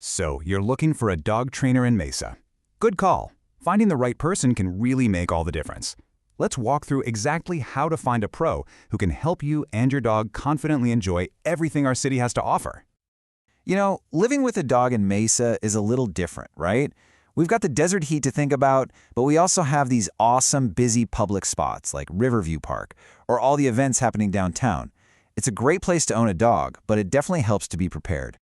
So, you're looking for a dog trainer in Mesa. Good call. Finding the right person can really make all the difference. Let's walk through exactly how to find a pro who can help you and your dog confidently enjoy everything our city has to offer. Living with a dog in Mesa is a little different, right? We've got the desert heat to think about, but we also have these awesome, busy public spots like Riverview Park or all the events happening downtown. It's a great place to own a dog, but it definitely helps to be prepared.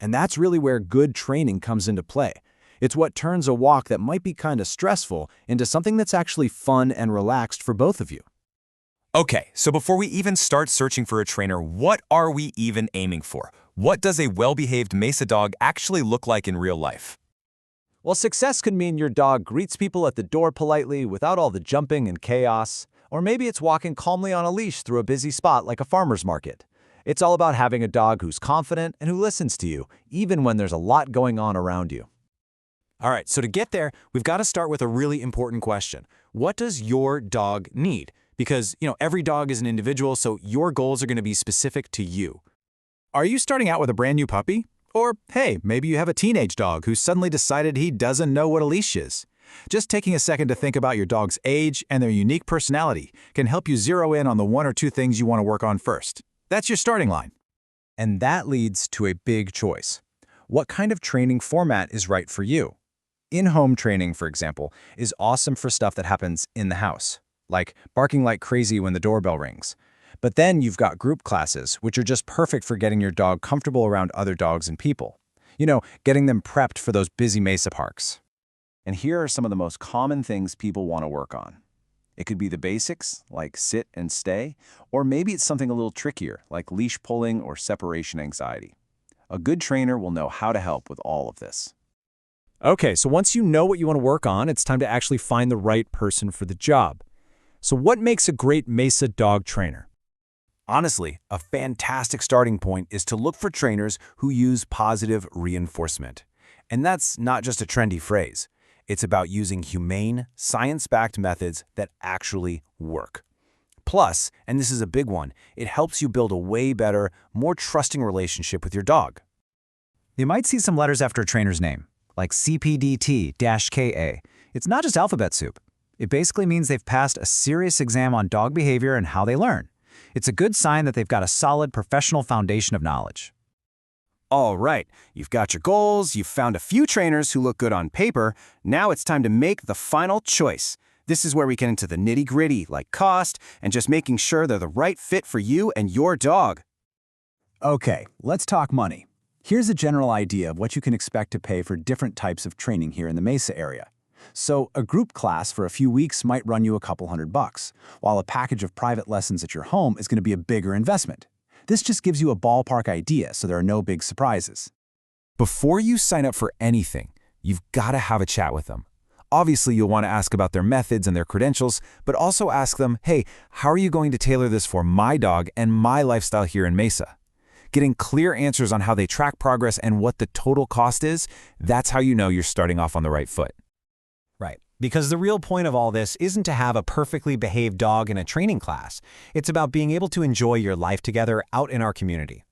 And that's really where good training comes into play. It's what turns a walk that might be kind of stressful into something that's actually fun and relaxed for both of you. Okay, so before we even start searching for a trainer, what are we even aiming for? What does a well-behaved Mesa dog actually look like in real life? Well, success could mean your dog greets people at the door politely without all the jumping and chaos, or maybe it's walking calmly on a leash through a busy spot like a farmer's market. It's all about having a dog who's confident and who listens to you, even when there's a lot going on around you. All right, so to get there, we've got to start with a really important question. What does your dog need? Because, every dog is an individual, so your goals are going to be specific to you. Are you starting out with a brand new puppy? Or, hey, maybe you have a teenage dog who suddenly decided he doesn't know what a leash is. Just taking a second to think about your dog's age and their unique personality can help you zero in on the one or two things you want to work on first. That's your starting line. And that leads to a big choice. What kind of training format is right for you? In-home training, for example, is awesome for stuff that happens in the house, like barking like crazy when the doorbell rings. But then you've got group classes, which are just perfect for getting your dog comfortable around other dogs and people. Getting them prepped for those busy Mesa parks. And here are some of the most common things people want to work on. It could be the basics, like sit and stay, or maybe it's something a little trickier, like leash pulling or separation anxiety. A good trainer will know how to help with all of this. Okay, so once you know what you want to work on, it's time to actually find the right person for the job. So what makes a great Mesa dog trainer? Honestly, a fantastic starting point is to look for trainers who use positive reinforcement. And that's not just a trendy phrase. It's about using humane, science-backed methods that actually work. Plus, and this is a big one, it helps you build a way better, more trusting relationship with your dog. You might see some letters after a trainer's name, like CPDT-KA. It's not just alphabet soup. It basically means they've passed a serious exam on dog behavior and how they learn. It's a good sign that they've got a solid professional foundation of knowledge. All right, you've got your goals, you've found a few trainers who look good on paper. Now it's time to make the final choice. This is where we get into the nitty-gritty, like cost, and just making sure they're the right fit for you and your dog. Okay, let's talk money. Here's a general idea of what you can expect to pay for different types of training here in the Mesa area. So a group class for a few weeks might run you a couple $100, while a package of private lessons at your home is going to be a bigger investment. This just gives you a ballpark idea, so there are no big surprises. Before you sign up for anything, you've got to have a chat with them. Obviously, you'll want to ask about their methods and their credentials, but also ask them, hey, how are you going to tailor this for my dog and my lifestyle here in Mesa? Getting clear answers on how they track progress and what the total cost is, that's how you know you're starting off on the right foot. Right, because the real point of all this isn't to have a perfectly behaved dog in a training class. It's about being able to enjoy your life together out in our community.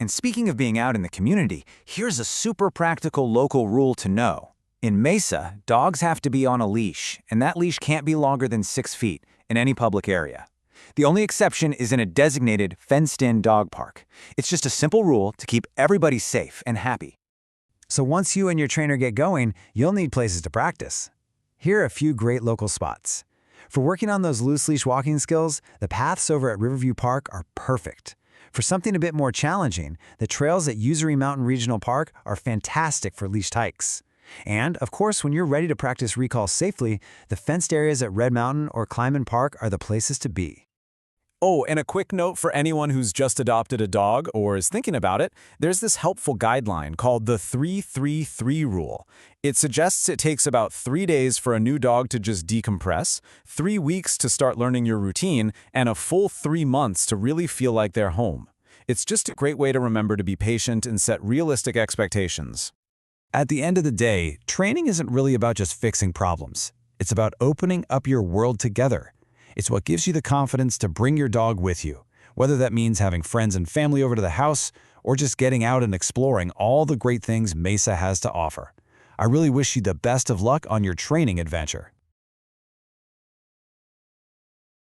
And speaking of being out in the community, here's a super practical local rule to know. In Mesa, dogs have to be on a leash, and that leash can't be longer than 6 feet in any public area. The only exception is in a designated, fenced-in dog park. It's just a simple rule to keep everybody safe and happy. So once you and your trainer get going, you'll need places to practice. Here are a few great local spots. For working on those loose leash walking skills, the paths over at Riverview Park are perfect. For something a bit more challenging, the trails at Usery Mountain Regional Park are fantastic for leashed hikes. And, of course, when you're ready to practice recall safely, the fenced areas at Red Mountain or Clyman Park are the places to be. Oh, and a quick note for anyone who's just adopted a dog or is thinking about it, there's this helpful guideline called the 3-3-3 rule. It suggests it takes about 3 days for a new dog to just decompress, 3 weeks to start learning your routine, and a full 3 months to really feel like they're home. It's just a great way to remember to be patient and set realistic expectations. At the end of the day, training isn't really about just fixing problems. It's about opening up your world together. It's what gives you the confidence to bring your dog with you, whether that means having friends and family over to the house or just getting out and exploring all the great things Mesa has to offer. I really wish you the best of luck on your training adventure.